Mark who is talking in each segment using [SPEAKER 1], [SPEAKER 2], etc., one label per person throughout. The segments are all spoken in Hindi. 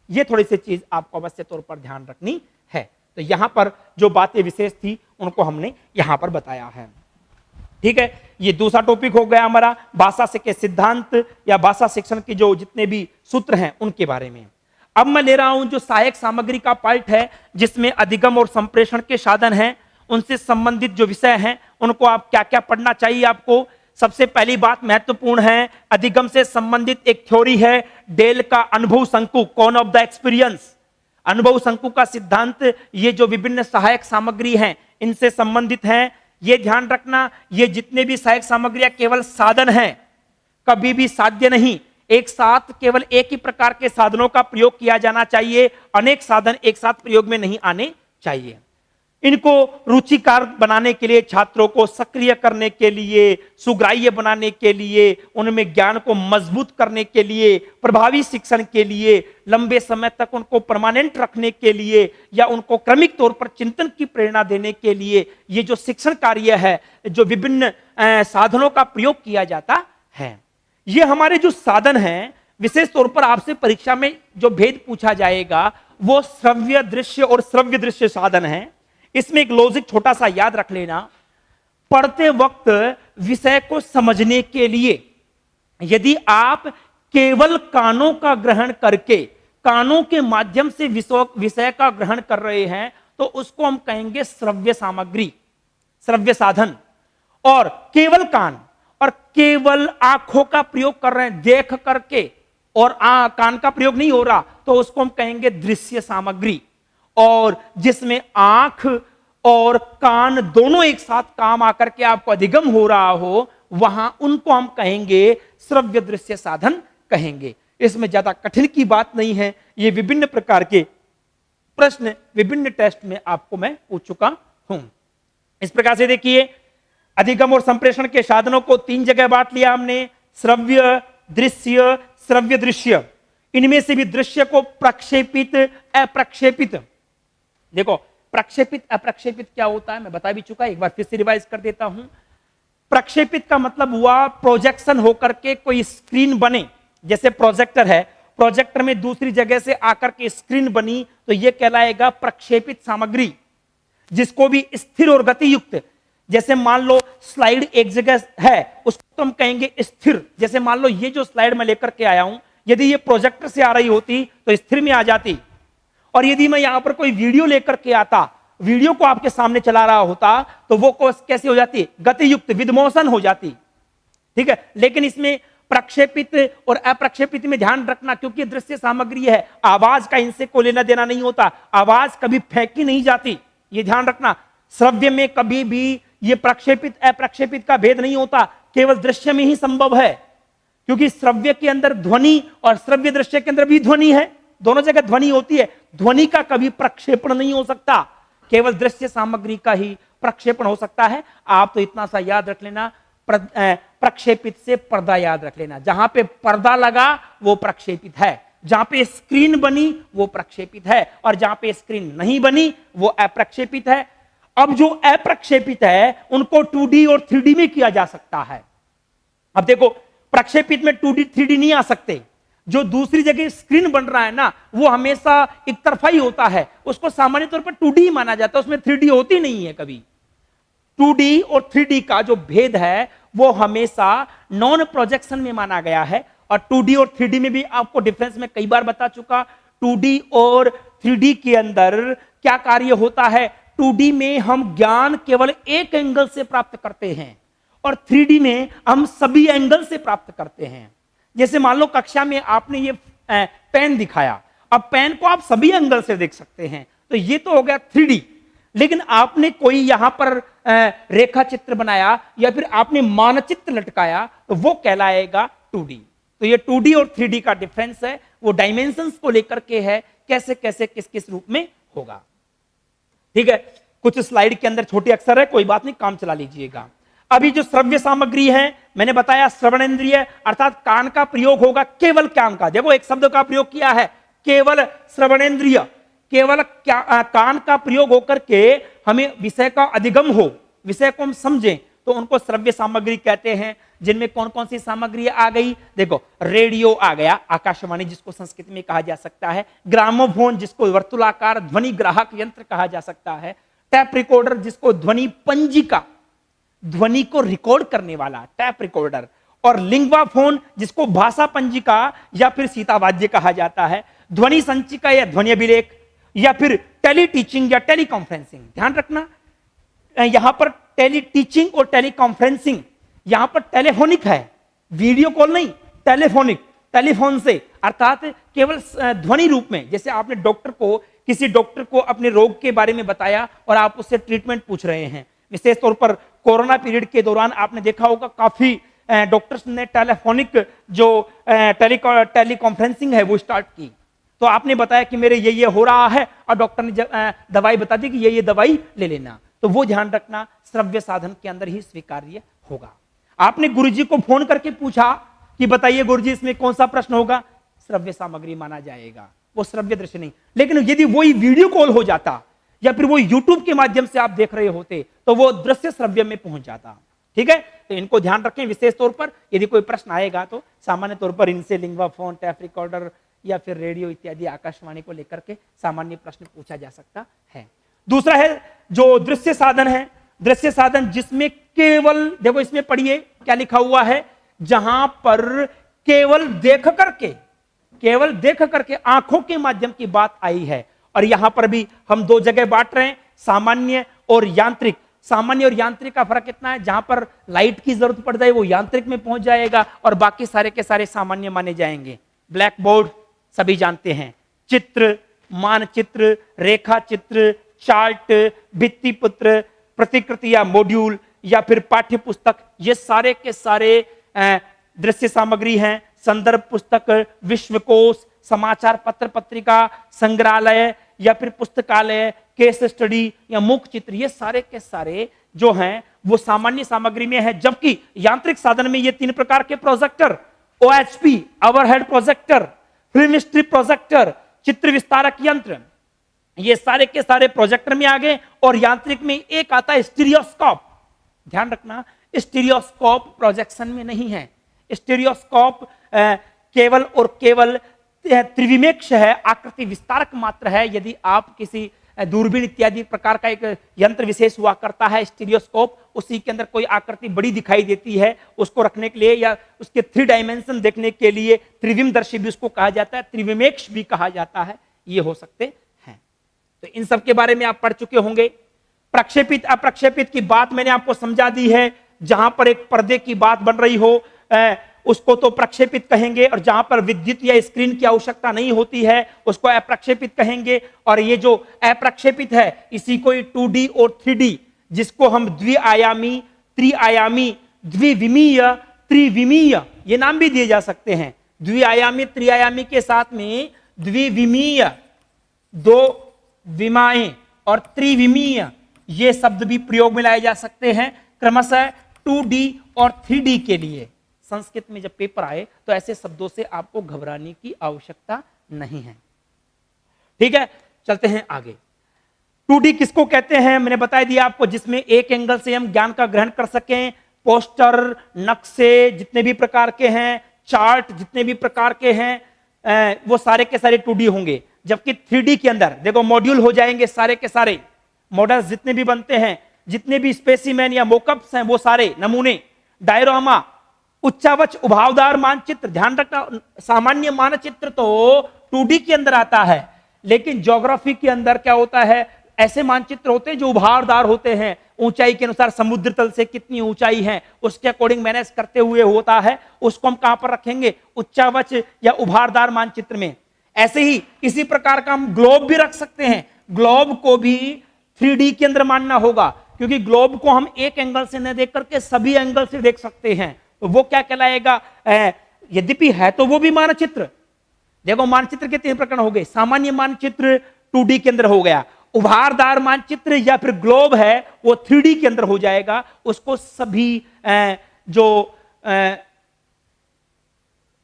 [SPEAKER 1] ये थोड़ी सी चीज आपको अवश्य तौर पर ध्यान रखनी है। तो यहां पर जो बातें विशेष थी उनको हमने यहां पर बताया है। ठीक है, ये दूसरा टॉपिक हो गया हमारा भाषा के सिद्धांत या भाषा शिक्षण के जो जितने भी सूत्र हैं उनके बारे में। अब मैं ले रहा हूं जो सहायक सामग्री का पार्ट है, जिसमें अधिगम और संप्रेषण के साधन हैं, उनसे संबंधित जो विषय हैं उनको आप क्या क्या पढ़ना चाहिए आपको। सबसे पहली बात महत्वपूर्ण है, अधिगम से संबंधित एक थ्योरी है डेल का अनुभव शंकु, कौन ऑफ द एक्सपीरियंस, अनुभव शंकु का सिद्धांत। ये जो विभिन्न सहायक सामग्री हैं इनसे संबंधित हैं। ये ध्यान रखना, ये जितने भी सहायक सामग्रियां केवल साधन हैं, कभी भी साध्य नहीं। एक साथ केवल एक ही प्रकार के साधनों का प्रयोग किया जाना चाहिए, अनेक साधन एक साथ प्रयोग में नहीं आने चाहिए। इनको रुचिकार बनाने के लिए, छात्रों को सक्रिय करने के लिए, सुग्राह्य बनाने के लिए, उनमें ज्ञान को मजबूत करने के लिए, प्रभावी शिक्षण के लिए, लंबे समय तक उनको परमानेंट रखने के लिए या उनको क्रमिक तौर पर चिंतन की प्रेरणा देने के लिए ये जो शिक्षण कार्य है, जो विभिन्न साधनों का प्रयोग किया जाता है। ये हमारे जो साधन हैं, विशेष तौर पर आपसे परीक्षा में जो भेद पूछा जाएगा वो श्रव्य दृश्य और श्रव्य दृश्य साधन है। इसमें एक लॉजिक छोटा सा याद रख लेना, पढ़ते वक्त विषय को समझने के लिए यदि आप केवल कानों का ग्रहण करके, कानों के माध्यम से विषय का ग्रहण कर रहे हैं तो उसको हम कहेंगे श्रव्य सामग्री, श्रव्य साधन। और केवल कान और केवल आंखों का प्रयोग कर रहे हैं देख करके और कान का प्रयोग नहीं हो रहा तो उसको हम कहेंगे दृश्य सामग्री। और जिसमें आंख और कान दोनों एक साथ काम आकर के आपको अधिगम हो रहा हो, वहां उनको हम कहेंगे श्रव्य दृश्य साधन कहेंगे। इसमें ज्यादा कठिन की बात नहीं है, ये विभिन्न प्रकार के प्रश्न विभिन्न टेस्ट में आपको मैं पूछ चुका हूं। इस प्रकार से देखिए, अधिगम और संप्रेषण के साधनों को 3 जगह बांट लिया हमने, श्रव्य, दृश्य, श्रव्य दृश्य। इनमें से भी दृश्य को प्रक्षेपित, अप्रक्षेपित। देखो, प्रक्षेपित अप्रक्षेपित क्या होता है मैं बता भी चुका, एक बार फिर से रिवाइज कर देता हूं। प्रक्षेपित का मतलब हुआ प्रोजेक्शन होकर के कोई स्क्रीन बने, जैसे प्रोजेक्टर है, प्रोजेक्टर में दूसरी जगह से आकर के स्क्रीन बनी तो यह कहलाएगा प्रक्षेपित सामग्री। जिसको भी स्थिर और गति युक्त, जैसे मान लो स्लाइड एक जगह है उसको हम कहेंगे स्थिर। जैसे मान लो ये जो स्लाइड मैं लेकर के आया हूं, यदि ये प्रोजेक्टर से आ रही होती तो स्थिर में आ जाती, और यदि मैं यहां पर कोई वीडियो लेकर के आता, वीडियो को आपके सामने चला रहा होता तो वो कैसे हो जाती, गति युक्त, विद मोशन हो जाती। ठीक है, लेकिन इसमें प्रक्षेपित और अप्रक्षेपित में ध्यान रखना, क्योंकि दृश्य सामग्री है, आवाज का इनसे कोई लेना देना नहीं होता, आवाज कभी फेंकी नहीं जाती, ये ध्यान रखना। श्रव्य में कभी भी ये प्रक्षेपित अप्रक्षेपित का भेद नहीं होता, केवल दृश्य में ही संभव है, क्योंकि श्रव्य के अंदर ध्वनि और श्रव्य दृश्य के अंदर भी ध्वनि है, दोनों जगह ध्वनि होती है। ध्वनि का कभी प्रक्षेपण नहीं हो सकता, केवल दृश्य सामग्री का ही प्रक्षेपण हो सकता है। आप तो इतना सा याद रख लेना, प्रक्षेपित से पर्दा याद रख लेना, जहां पे पर्दा लगा वो प्रक्षेपित है, जहां पे स्क्रीन बनी वो प्रक्षेपित है, और जहां पे स्क्रीन नहीं बनी वो अप्रक्षेपित है। अब जो अप्रक्षेपित है उनको 2D और 3D में किया जा सकता है। अब देखो, प्रक्षेपित में 2D 3D नहीं आ सकते, जो दूसरी जगह स्क्रीन बन रहा है ना वो हमेशा एक तरफा ही होता है, उसको सामान्य तौर पर 2D ही माना जाता है, उसमें 3D होती नहीं है कभी। 2D और 3D का जो भेद है वो हमेशा नॉन प्रोजेक्शन में माना गया है, और 2D और 3D में भी आपको डिफरेंस में कई बार बता चुका। 2D और 3D के अंदर क्या कार्य होता है, 2D में हम ज्ञान केवल एक एंगल से प्राप्त करते हैं और 3D में हम सभी एंगल से प्राप्त करते हैं। जैसे मान लो कक्षा में आपने ये पेन दिखाया, अब पेन को आप सभी एंगल से देख सकते हैं, तो ये तो हो गया 3D। लेकिन आपने कोई यहां पर रेखा चित्र बनाया या फिर आपने मानचित्र लटकाया तो वो कहलाएगा 2D। तो ये 2D और 3D का डिफरेंस है, वो डायमेंशंस को लेकर के है, कैसे कैसे किस किस रूप में होगा। ठीक है, कुछ स्लाइड के अंदर छोटे अक्षर है, कोई बात नहीं, काम चला लीजिएगा। अभी जो श्रव्य सामग्री है मैंने बताया, श्रवणेंद्रिय अर्थात कान का प्रयोग होगा, केवल कान का। देखो, एक शब्द का प्रयोग किया है, केवल श्रवणेंद्रिय, केवल कान का प्रयोग होकर के हमें विषय का अधिगम हो, विषय को हम समझें, तो उनको श्रव्य सामग्री कहते हैं। जिनमें कौन कौन सी सामग्री आ गई, देखो रेडियो आ गया, आकाशवाणी जिसको संस्कृत में कहा जा सकता है, ग्रामोफोन जिसको वर्तुलाकार ध्वनि ग्राहक यंत्र कहा जा सकता है, टैप रिकॉर्डर जिसको ध्वनि पंजिका, ध्वनि को रिकॉर्ड करने वाला टैप रिकॉर्डर, और लिंग्वा फोन जिसको भाषा पंजिका या फिर सीतावाद्य कहा जाता है, ध्वनि संचिका या ध्वनि अभिलेख, या फिर टेली टीचिंग या टेली कॉन्फ्रेंसिंग। ध्यान रखना यहां पर टेली टीचिंग और टेली कॉन्फ्रेंसिंग, यहां पर टेलीफोनिक है, वीडियो कॉल नहीं, टेलीफोनिक, टेलीफोन से, अर्थात केवल ध्वनि रूप में। जैसे आपने किसी डॉक्टर को अपने रोग के बारे में बताया और आप उससे ट्रीटमेंट पूछ रहे हैं। विशेष तौर पर कोरोना पीरियड के दौरान आपने देखा होगा काफी डॉक्टर्स ने टेलीफोनिक जो टेली कॉन्फ्रेंसिंग है वो स्टार्ट की। तो आपने बताया कि मेरे ये हो रहा है और डॉक्टर ने दवाई बता दी कि ये दवाई ले लेना, तो वो ध्यान रखना श्रव्य साधन के अंदर ही स्वीकार्य होगा। आपने गुरुजी को फोन करके पूछा कि बताइए गुरुजी इसमें कौन सा प्रश्न होगा, श्रव्य सामग्री माना जाएगा, वो श्रव्य दृश्य नहीं। लेकिन यदि वही वीडियो कॉल हो जाता या फिर वो यूट्यूब के माध्यम से आप देख रहे होते तो वो दृश्य श्रव्य में पहुंच जाता। ठीक है, तो इनको ध्यान रखें। विशेष तौर पर यदि कोई प्रश्न आएगा तो सामान्य तौर पर इनसे लिंग्वा फोन, टैप रिकॉर्डर या फिर रेडियो इत्यादि आकाशवाणी को लेकर के सामान्य प्रश्न पूछा जा सकता है। दूसरा है जो दृश्य साधन है, दृश्य साधन जिसमें केवल, देखो इसमें पढ़िए क्या लिखा हुआ है, जहां पर केवल देख करके आंखों के माध्यम की बात आई है। और यहां पर भी हम दो जगह बांट रहे हैं, सामान्य और यांत्रिक। सामान्य और यांत्रिक का फर्क कितना है, जहां पर लाइट की जरूरत पड़ जाए वो यांत्रिक में पहुंच जाएगा और बाकी सारे के सारे सामान्य माने जाएंगे। ब्लैक बोर्ड सभी जानते हैं, चित्र, मानचित्र, रेखा चित्र, चार्ट, भित्ति पत्र, प्रतिकृति या मॉड्यूल या फिर पाठ्य पुस्तक, ये सारे के सारे दृश्य सामग्री हैं। संदर्भ पुस्तक, विश्वकोश, समाचार पत्र पत्रिका, संग्रहालय या फिर पुस्तकालय, केस स्टडी या मुख चित्र, ये सारे के सारे जो हैं वो सामान्य सामग्री में है। जबकि यांत्रिक साधन में ये तीन प्रकार के projector, OHP overhead projector, film strip projector, चित्र विस्तारक यंत्र, ये सारे के सारे प्रोजेक्टर में आ गए। और यांत्रिक में एक आता है स्टीरियोस्कोप। ध्यान रखना, स्टीरियोस्कोप प्रोजेक्शन में नहीं है। स्टीरियोस्कोप केवल और केवल त्रिविमेक्ष है, आकृति विस्तारक मात्र है। यदि आप किसी दूरबीन इत्यादि प्रकार का एक यंत्र विशेष हुआ करता है स्टीरियोस्कोप, उसी के अंदर कोई आकृति बड़ी दिखाई देती है, उसको रखने के लिए या उसके 3 डायमेंशन देखने के लिए त्रिविमदर्शी भी उसको कहा जाता है, त्रिविमेक्ष भी कहा जाता है, ये हो सकते हैं। तो इन सब के बारे में आप पढ़ चुके होंगे। प्रक्षेपित अप्रक्षेपित की बात मैंने आपको समझा दी है। जहां पर एक पर्दे की बात बन रही हो उसको तो प्रक्षेपित कहेंगे, और जहां पर विद्युत या स्क्रीन की आवश्यकता नहीं होती है उसको अप्रक्षेपित कहेंगे। और ये जो अप्रक्षेपित है इसी को 2D और 3D, जिसको हम द्विआयामी, त्रिआयामी, द्विविमीय, त्रिविमीय ये नाम भी दिए जा सकते हैं। द्विआयामी, त्रिआयामी के साथ में द्विविमीय, 2 विमाएं, और त्रिविमीय ये शब्द भी प्रयोग में लाए जा सकते हैं, क्रमशः 2D और 3D के लिए। संस्कृत में जब पेपर आए तो ऐसे शब्दों से आपको घबराने की आवश्यकता नहीं है। ठीक है, चलते हैं आगे। 2D किसको कहते हैं मैंने बता दिया आपको, जिसमें एक एंगल से हम ज्ञान का ग्रहण कर सकें। पोस्टर, नक्शे जितने भी प्रकार के हैं, चार्ट जितने भी प्रकार के हैं, वो सारे के सारे 2D होंगे। जबकि 3D के अंदर देखो मॉड्यूल हो जाएंगे, सारे के सारे मॉडल्स जितने भी बनते हैं, जितने भी स्पेसिमेन या मोकअप्स हैं वो सारे नमूने, डायरोमा, उच्चावच उभावदार मानचित्र। ध्यान रखना, सामान्य मानचित्र तो 2D के अंदर आता है, लेकिन ज्योग्राफी के अंदर क्या होता है, ऐसे मानचित्र होते हैं जो उभावदार होते हैं, ऊंचाई के अनुसार समुद्र तल से कितनी ऊंचाई है उसके अकॉर्डिंग मैनेज करते हुए होता है। उसको हम कहां पर रखेंगे, उच्चावच या उभारदार मानचित्र में। ऐसे ही इसी प्रकार का हम ग्लोब भी रख सकते हैं। ग्लोब को भी 3D के अंदर मानना होगा, क्योंकि ग्लोब को हम एक एंगल से न देख करके सभी एंगल से देख सकते हैं। तो वो क्या कहलाएगा, यद्यपि है तो वो भी मानचित्र। देखो मानचित्र के 3 प्रकार हो गए। सामान्य मानचित्र 2D के अंदर हो गया, उभारदार मानचित्र या फिर ग्लोब है वो 3D के अंदर हो जाएगा। उसको सभी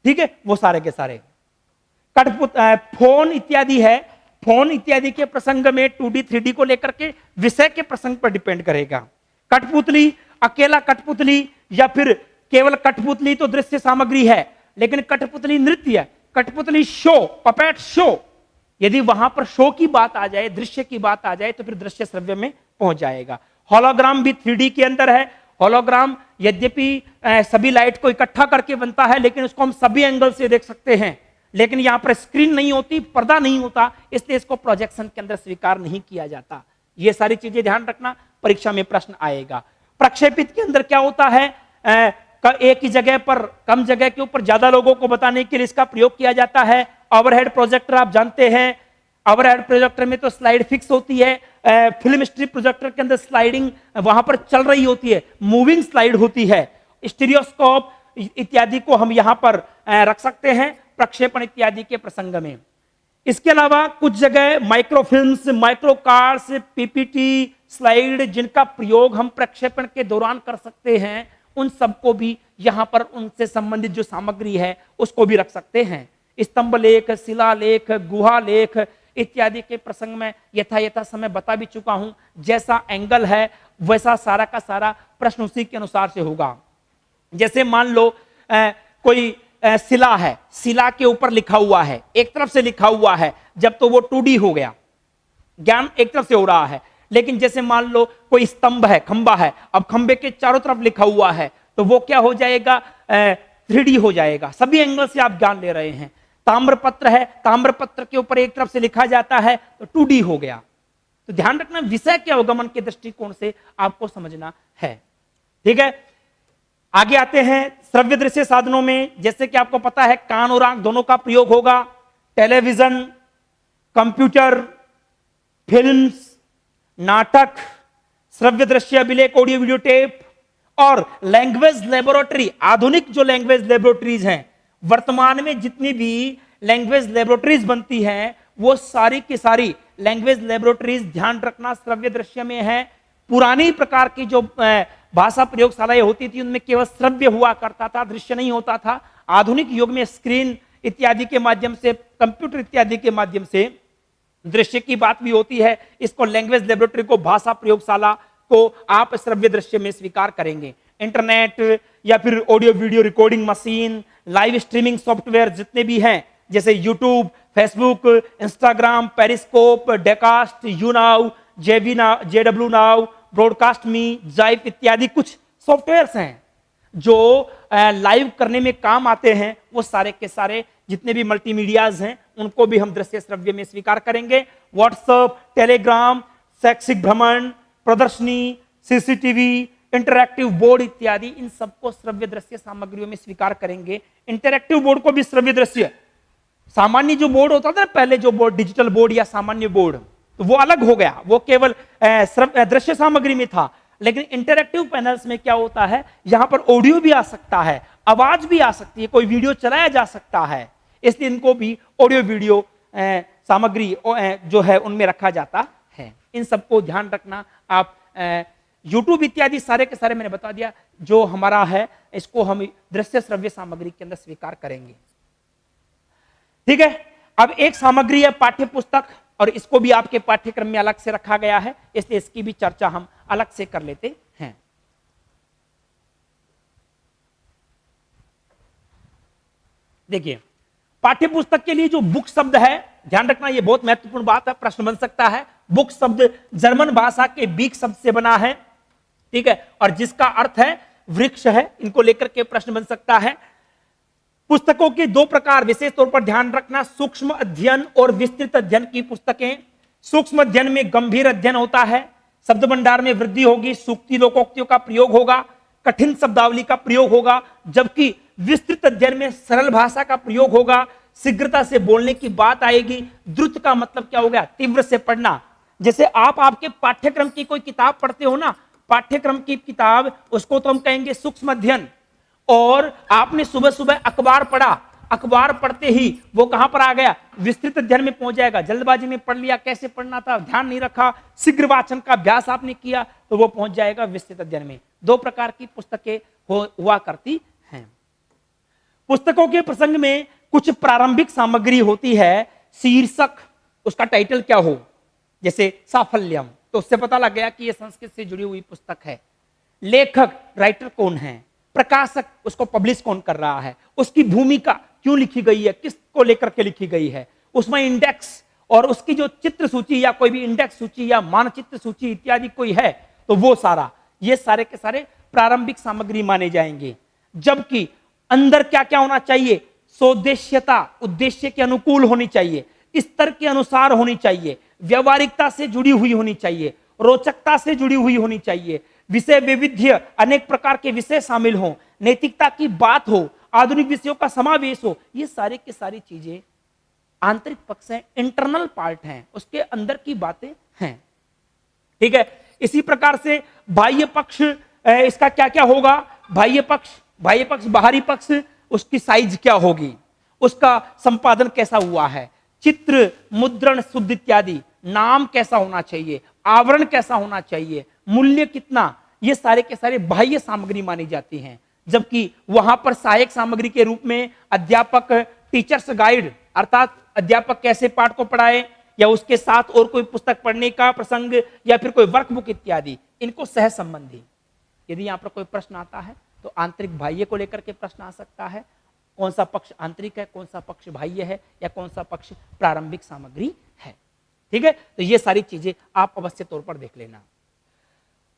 [SPEAKER 1] ठीक है, वो सारे के सारे फोन इत्यादि है। फोन इत्यादि के प्रसंग में 2D 3D को लेकर के विषय के प्रसंग पर डिपेंड करेगा। कठपुतली अकेला कठपुतली या फिर केवल कठपुतली तो दृश्य सामग्री है, लेकिन कठपुतली नृत्य, कठपुतली शो, पपेट शो, यदि वहां पर शो की बात आ जाए, दृश्य की बात आ जाए, तो फिर दृश्य श्रव्य में पहुंच जाएगा। होलोग्राम भी 3D के अंदर है। होलोग्राम यद्यपि सभी लाइट को इकट्ठा करके बनता है, लेकिन उसको हम सभी एंगल से देख सकते हैं, लेकिन यहां पर स्क्रीन नहीं होती, पर्दा नहीं होता, इसलिए इसको प्रोजेक्शन के अंदर स्वीकार नहीं किया जाता। ये सारी चीजें ध्यान रखना, परीक्षा में प्रश्न आएगा। प्रक्षेपित के अंदर क्या होता है, एक ही जगह पर कम जगह के ऊपर ज्यादा लोगों को बताने के लिए इसका प्रयोग किया जाता है। ओवरहेड प्रोजेक्टर आप जानते हैं, ओवरहेड प्रोजेक्टर में तो स्लाइड फिक्स होती है, फिल्म स्ट्रिप प्रोजेक्टर के अंदर स्लाइडिंग वहां पर चल रही होती है, मूविंग स्लाइड होती है। स्टीरियोस्कोप इत्यादि को हम यहां पर रख सकते हैं प्रक्षेपण इत्यादि के प्रसंग में। इसके अलावा कुछ जगह माइक्रोफिल्म्स, माइक्रो कार्ड्स, पीपीटी, स्लाइड, जिनका प्रयोग हम प्रक्षेपण के दौरान कर सकते हैं, उन सबको भी यहां पर उनसे संबंधित जो सामग्री है उसको भी रख सकते हैं। स्तंभ लेख, शिला लेख, गुहा लेख इत्यादि के प्रसंग में यथा समय बता भी चुका हूं। जैसा एंगल है वैसा सारा का सारा प्रश्न उसी के अनुसार से होगा। जैसे मान लो कोई शिला है, शिला के ऊपर लिखा हुआ है, एक तरफ से लिखा हुआ है, जब तो वो 2D हो गया, ज्ञान एक तरफ से हो रहा है। लेकिन जैसे मान लो कोई स्तंभ है, खंबा है, अब खंबे के चारों तरफ लिखा हुआ है, तो वो क्या हो जाएगा, 3D हो जाएगा, सभी एंगल से आप ज्ञान ले रहे हैं। ताम्रपत्र है, ताम्रपत्र के ऊपर एक तरफ से लिखा जाता है तो 2D हो गया। तो ध्यान रखना, विषय के अवगमन के दृष्टिकोण से आपको समझना है। ठीक है, आगे आते हैं श्रव्य दृश्य साधनों में। जैसे कि आपको पता है कान और आंख दोनों का प्रयोग होगा। टेलीविजन, कंप्यूटर, फिल्म्स, नाटक, श्रव्य दृश्य अभिलेख, ऑडियो वीडियो टेप और लैंग्वेज लेबोरेटरी। आधुनिक जो लैंग्वेज लेबोरेटरीज हैं, वर्तमान में जितनी भी लैंग्वेज लेबोरेटरीज बनती हैं, वो सारी की सारी लैंग्वेज लेबोरेटरीज, ध्यान रखना, श्रव्य दृश्य में है। पुरानी प्रकार की जो भाषा प्रयोगशालाएं होती थी उनमें केवल श्रव्य हुआ करता था, दृश्य नहीं होता था। आधुनिक युग में स्क्रीन इत्यादि के माध्यम से, कंप्यूटर इत्यादि के माध्यम से दृश्य की बात भी होती है। इसको लैंग्वेज लेबोरेटरी को, भाषा प्रयोगशाला को आप श्रव्य दृश्य में स्वीकार करेंगे। इंटरनेट या फिर audio video recording machine, live streaming software जितने भी हैं, जैसे YouTube, Facebook, Instagram, Periscope, Dacast, YouNow, JW Now, Broadcast Me, Zype इत्यादि कुछ सॉफ्टवेयर्स हैं जो लाइव करने में काम आते हैं। वो सारे के सारे जितने भी मल्टीमीडियाज हैं उनको भी हम दृश्य श्रव्य में स्वीकार करेंगे। व्हाट्सएप, टेलीग्राम, शैक्षिक भ्रमण, प्रदर्शनी, सीसीटीवी, इंटरैक्टिव बोर्ड इत्यादि, इन सबको श्रव्य दृश्य सामग्रियों में स्वीकार करेंगे। इंटरैक्टिव बोर्ड को भी श्रव्य दृश्य, सामान्य जो बोर्ड होता था पहले, जो बोर्ड डिजिटल बोर्ड या सामान्य बोर्ड, तो वो अलग हो गया, वो केवल दृश्य सामग्री में था। लेकिन इंटरैक्टिव पैनल्स में क्या होता है, यहां पर ऑडियो भी आ सकता है, आवाज भी आ सकती है, कोई वीडियो चलाया जा सकता है, इसलिए इनको भी ऑडियो वीडियो सामग्री जो है उनमें रखा जाता है। इन सबको ध्यान रखना आप। यूट्यूब इत्यादि सारे के सारे मैंने बता दिया जो हमारा है, इसको हम दृश्य श्रव्य सामग्री के अंदर स्वीकार करेंगे। ठीक है, अब एक सामग्री है पाठ्य पुस्तक, और इसको भी आपके पाठ्यक्रम में अलग से रखा गया है, इसलिए इसकी भी चर्चा हम अलग से कर लेते हैं। देखिए, पाठ्य पुस्तक के लिए जो बुक शब्द है, ध्यान रखना, यह बहुत महत्वपूर्ण बात है, प्रश्न बन सकता है। बुक शब्द जर्मन भाषा के बीक शब्द से बना है, ठीक है, और जिसका अर्थ है वृक्ष है। इनको लेकर के प्रश्न बन सकता है। पुस्तकों के दो प्रकार विशेष तौर पर ध्यान रखना, सूक्ष्म अध्ययन और विस्तृत अध्ययन की पुस्तकें। सूक्ष्म अध्ययन में गंभीर अध्ययन होता है, शब्द भंडार में वृद्धि होगी, सूक्ति लोकोक्तियों का प्रयोग होगा, कठिन शब्दावली का प्रयोग होगा, जबकि विस्तृत अध्ययन में सरल भाषा का प्रयोग होगा, शीघ्रता से बोलने की बात आएगी। द्रुत का मतलब क्या हो गया, तीव्र से पढ़ना। जैसे आप आपके पाठ्यक्रम की कोई किताब पढ़ते हो ना, पाठ्यक्रम की किताब, उसको तो हम कहेंगे सूक्ष्म अध्ययन। और आपने सुबह सुबह अखबार पढ़ा, अखबार पढ़ते ही वो कहां पर आ गया, विस्तृत अध्ययन में पहुंच जाएगा। जल्दबाजी में पढ़ लिया, कैसे पढ़ना था ध्यान नहीं रखा, शीघ्र वाचन का अभ्यास आपने किया, तो वो पहुंच जाएगा विस्तृत अध्ययन में। दो प्रकार की पुस्तकें हुआ करती हैं। पुस्तकों के प्रसंग में कुछ प्रारंभिक सामग्री होती है, शीर्षक, उसका टाइटल क्या हो, जैसे साफल्यम, तो उससे पता लग गया कि यह संस्कृत से जुड़ी हुई पुस्तक है। लेखक राइटर कौन है, प्रकाशक उसको पब्लिश कौन कर रहा है, उसकी भूमिका क्यों लिखी गई है, किसको लेकर के लिखी गई है, उसमें इंडेक्स और उसकी जो चित्र सूची या कोई भी इंडेक्स सूची या मानचित्र सूची इत्यादि कोई है, तो वो सारा, ये सारे के सारे प्रारंभिक सामग्री माने जाएंगे। जबकि अंदर क्या क्या होना चाहिए, सौदेश्यता, उद्देश्य के अनुकूल होनी चाहिए, स्तर के अनुसार होनी चाहिए, व्यवहारिकता से जुड़ी हुई होनी चाहिए, रोचकता से जुड़ी हुई होनी चाहिए, विषय वैविध्य, अनेक प्रकार के विषय शामिल हों, नैतिकता की बात हो, आधुनिक विषयों का समावेश हो। ये सारे की सारी चीजें आंतरिक पक्ष है, इंटरनल पार्ट हैं, उसके अंदर की बातें हैं। ठीक है, इसी प्रकार से बाह्य पक्ष, इसका क्या क्या होगा, बाह्य पक्ष बाहरी पक्ष, उसकी साइज क्या होगी, उसका संपादन कैसा हुआ है, चित्र, मुद्रण, शुद्ध इत्यादि, नाम कैसा होना चाहिए, आवरण कैसा होना चाहिए, मूल्य कितना, ये सारे के सारे बाह्य सामग्री मानी जाती हैं। जबकि वहां पर सहायक सामग्री के रूप में अध्यापक, टीचर्स गाइड, अर्थात अध्यापक कैसे पाठ को पढ़ाए, या उसके साथ और कोई पुस्तक पढ़ने का प्रसंग, या फिर कोई वर्कबुक इत्यादि, इनको सह संबंधी। यदि यहाँ पर कोई प्रश्न आता है तो आंतरिक बाह्य को लेकर के प्रश्न आ सकता है, कौन सा पक्ष आंतरिक है, कौन सा पक्ष बाह्य है, या कौन सा पक्ष प्रारंभिक सामग्री है। ठीक है, तो ये सारी चीजें आप अवश्य तौर पर देख लेना।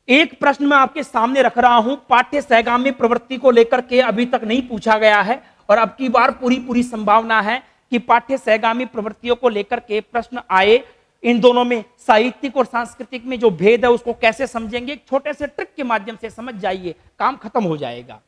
[SPEAKER 1] एक प्रश्न मैं आपके सामने रख रहा हूं, पाठ्य सहगामी प्रवृत्ति को लेकर के अभी तक नहीं पूछा गया है, और अब की बार पूरी संभावना है कि पाठ्य सहगामी प्रवृत्तियों को लेकर के प्रश्न आए। इन दोनों में साहित्यिक और सांस्कृतिक में जो भेद है उसको कैसे समझेंगे, एक छोटे से ट्रिक के माध्यम से समझ जाइए, काम खत्म हो जाएगा।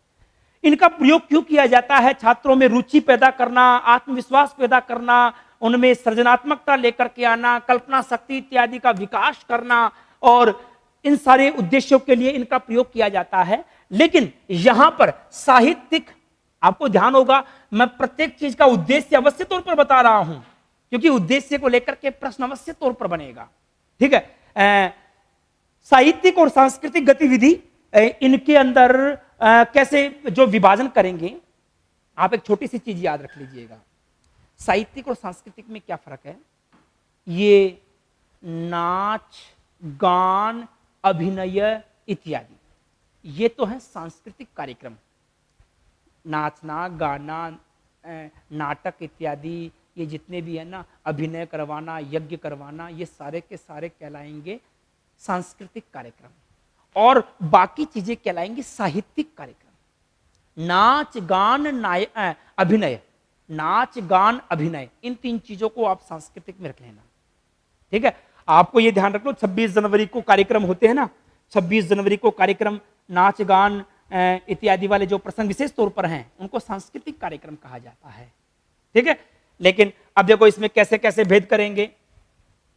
[SPEAKER 1] इनका प्रयोग क्यों किया जाता है, छात्रों में रुचि पैदा करना, आत्मविश्वास पैदा करना, उनमें सृजनात्मकता लेकर के आना, कल्पना शक्ति इत्यादि का विकास करना, और इन सारे उद्देश्यों के लिए इनका प्रयोग किया जाता है। लेकिन यहां पर साहित्यिक, आपको ध्यान होगा मैं प्रत्येक चीज का उद्देश्य अवश्य तौर पर बता रहा हूं, क्योंकि उद्देश्य को लेकर के प्रश्न अवश्य तौर पर बनेगा। ठीक है, साहित्यिक और सांस्कृतिक गतिविधि, इनके अंदर कैसे जो विभाजन करेंगे, आप एक छोटी सी चीज याद रख लीजिएगा। साहित्यिक और सांस्कृतिक में क्या फर्क है, ये नाच, गान, अभिनय इत्यादि, ये तो है सांस्कृतिक कार्यक्रम, नाचना, गाना, नाटक इत्यादि, ये जितने भी है ना, अभिनय करवाना, यज्ञ करवाना, ये सारे के सारे कहलाएंगे सांस्कृतिक कार्यक्रम, और बाकी चीजें कहलाएंगी साहित्यिक कार्यक्रम। नाच, गान, अभिनय, नाच, गान, अभिनय, इन तीन चीजों को आप सांस्कृतिक में रख लेना। ठीक है, आपको ये ध्यान रख लो, 26 जनवरी को कार्यक्रम होते हैं ना, 26 जनवरी को कार्यक्रम, नाच, गान इत्यादि वाले जो प्रसंग विशेष तौर पर हैं, उनको सांस्कृतिक कार्यक्रम कहा जाता है। ठीक है, लेकिन अब देखो इसमें कैसे कैसे भेद करेंगे,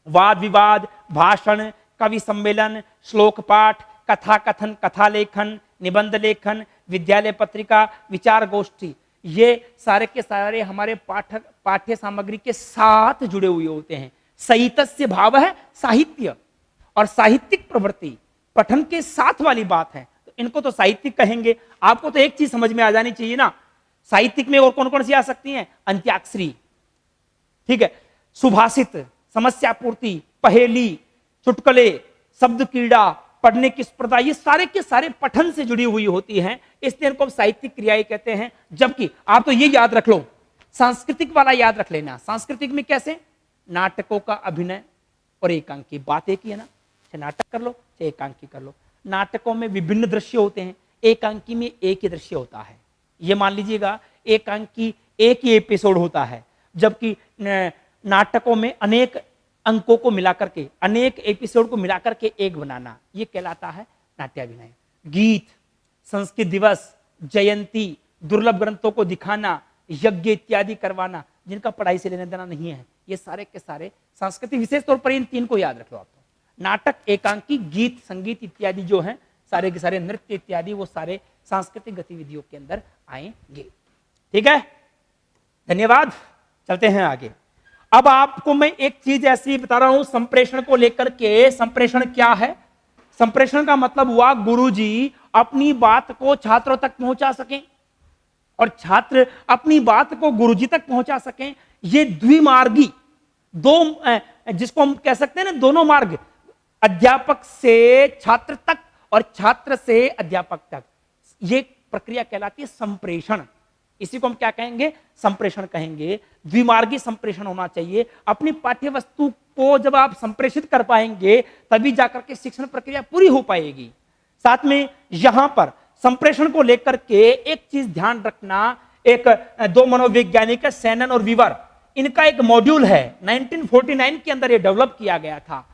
[SPEAKER 1] वाद विवाद, भाषण, कवि सम्मेलन, श्लोक पाठ, कथा कथन, कथा लेखन, निबंध लेखन, विद्यालय पत्रिका, विचार गोष्ठी, ये सारे के सारे हमारे पाठ्य सामग्री के साथ जुड़े हुए होते हैं। सहितस्य भाव है साहित्य, और साहित्यिक प्रवृत्ति पठन के साथ वाली बात है, तो इनको तो साहित्यिक कहेंगे। आपको तो एक चीज समझ में आ जानी चाहिए ना, साहित्यिक में और कौन कौन सी आ सकती हैं, अंत्याक्षरी, ठीक है, सुभाषित, समस्या पूर्ति, पहेली, चुटकुले, शब्द क्रीड़ा, पढ़ने की स्पर्धा, ये सारे के सारे पठन से जुड़ी हुई होती हैं, इसलिए इनको साहित्यिक क्रियाएं कहते हैं। जबकि आप तो ये याद रख लो, सांस्कृतिक वाला याद रख लेना, सांस्कृतिक में कैसे, नाटकों का अभिनय और एकांकी, बात एक ही है ना, चाहे नाटक कर लो चाहे एकांकी कर लो। नाटकों में विभिन्न दृश्य होते हैं, एकांकी में एक ही दृश्य होता है। ये मान लीजिएगा एकांकी एक ही एपिसोड होता है, जबकि नाटकों में अनेक अंकों को मिलाकर के, अनेक एपिसोड को मिलाकर के एक बनाना, ये कहलाता है नाट्याभिनय। गीत, संस्कृत दिवस, जयंती, दुर्लभ ग्रंथों को दिखाना, यज्ञ इत्यादि करवाना, जिनका पढ़ाई से लेना देना नहीं है, ये सारे के सारे सांस्कृतिक, विशेष तौर पर इन तीन को याद रख लो आप। नाटक, एकांकी, गीत, संगीत इत्यादि जो हैं, सारे के सारे नृत्य इत्यादि, वो सारे सांस्कृतिक गतिविधियों के अंदर आएंगे। ठीक है, धन्यवाद, चलते हैं आगे। अब आपको मैं एक चीज ऐसी बता रहा हूं संप्रेषण को लेकर के। संप्रेषण क्या है, संप्रेषण का मतलब हुआ गुरुजी अपनी बात को छात्रों तक पहुंचा सकें और छात्र अपनी बात को गुरुजी तक पहुंचा सकें। ये द्विमार्गी, दो, जिसको हम कह सकते हैं ना, दोनों मार्ग, अध्यापक से छात्र तक और छात्र से अध्यापक तक, ये प्रक्रिया कहलाती है संप्रेषण। इसी को हम क्या कहेंगे? संप्रेषण कहेंगे। द्विमार्गी संप्रेषण होना चाहिए। अपनी पाठ्य वस्तु को जब आप संप्रेषित कर पाएंगे तभी जाकर के शिक्षण प्रक्रिया पूरी हो पाएगी। साथ में यहां पर संप्रेषण को लेकर के एक चीज ध्यान रखना, एक दो मनोवैज्ञानिक है, सैनन और वीवर, इनका एक मॉड्यूल है 1949 के अंदर ये डेवलप किया गया था।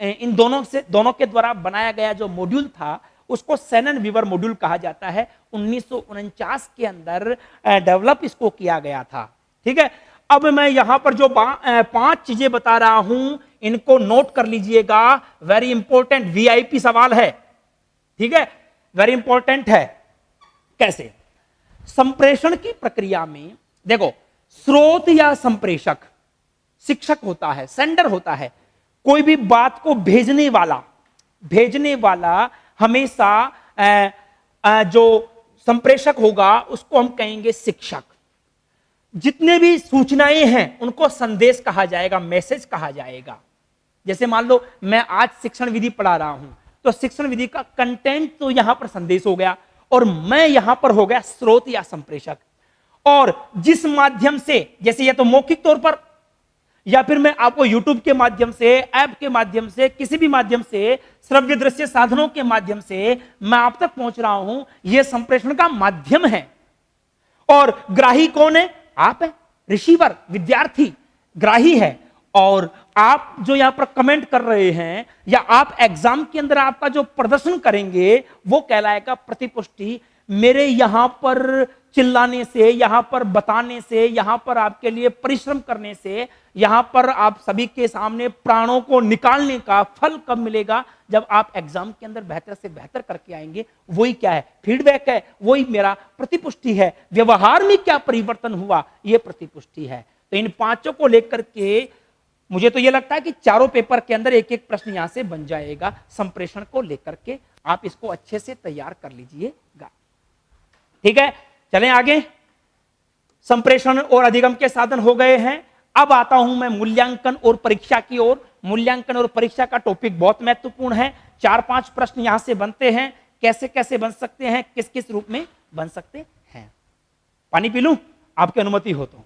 [SPEAKER 1] इन दोनों के द्वारा बनाया गया जो मॉड्यूल था उसको सैनन वीवर मॉड्यूल कहा जाता है। 1949 के अंदर डेवलप इसको किया गया था। ठीक है, अब मैं यहां पर जो 5 चीजें बता रहा हूं इनको नोट कर लीजिएगा। वेरी इंपॉर्टेंट वीआईपी सवाल है। ठीक है, वेरी इंपॉर्टेंट है। कैसे? संप्रेषण की प्रक्रिया में देखो, स्रोत या संप्रेषक शिक्षक होता है, सेंडर होता है। कोई भी बात को भेजने वाला हमेशा जो संप्रेषक होगा उसको हम कहेंगे शिक्षक। जितने भी सूचनाएं हैं उनको संदेश कहा जाएगा, मैसेज कहा जाएगा। जैसे मान लो मैं आज शिक्षण विधि पढ़ा रहा हूं तो शिक्षण विधि का कंटेंट तो यहां पर संदेश हो गया और मैं यहां पर हो गया स्रोत या संप्रेषक। और जिस माध्यम से, जैसे या तो मौखिक तौर पर या फिर मैं आपको YouTube के माध्यम से, ऐप के माध्यम से, किसी भी माध्यम से, श्रव्य दृश्य साधनों के माध्यम से मैं आप तक पहुंच रहा हूं, यह संप्रेषण का माध्यम है। और ग्राही कौन है? आप है, रिसीवर, विद्यार्थी ग्राही है। और आप जो यहां पर कमेंट कर रहे हैं या आप एग्जाम के अंदर आपका जो प्रदर्शन करेंगे वो कहलाएगा प्रतिपुष्टि। मेरे यहां पर चिल्लाने से, यहां पर बताने से, यहां पर आपके लिए परिश्रम करने से, यहां पर आप सभी के सामने प्राणों को निकालने का फल कब मिलेगा? जब आप एग्जाम के अंदर बेहतर से बेहतर करके आएंगे। वही क्या है? फीडबैक है, वही मेरा प्रतिपुष्टि है। व्यवहार में क्या परिवर्तन हुआ, यह प्रतिपुष्टि है। तो इन 5 को लेकर के मुझे तो यह लगता है कि चारों पेपर के अंदर एक एक प्रश्न यहां से बन जाएगा। संप्रेषण को लेकर के आप इसको अच्छे से तैयार कर लीजिएगा। ठीक है, चलें आगे। संप्रेषण और अधिगम के साधन हो गए हैं। अब आता हूं मैं मूल्यांकन और परीक्षा की ओर। मूल्यांकन और परीक्षा का टॉपिक बहुत महत्वपूर्ण है। 4-5 प्रश्न यहां से बनते हैं। कैसे कैसे बन सकते हैं, किस किस रूप में बन सकते हैं। पानी पी लूं, आपकी अनुमति हो तो।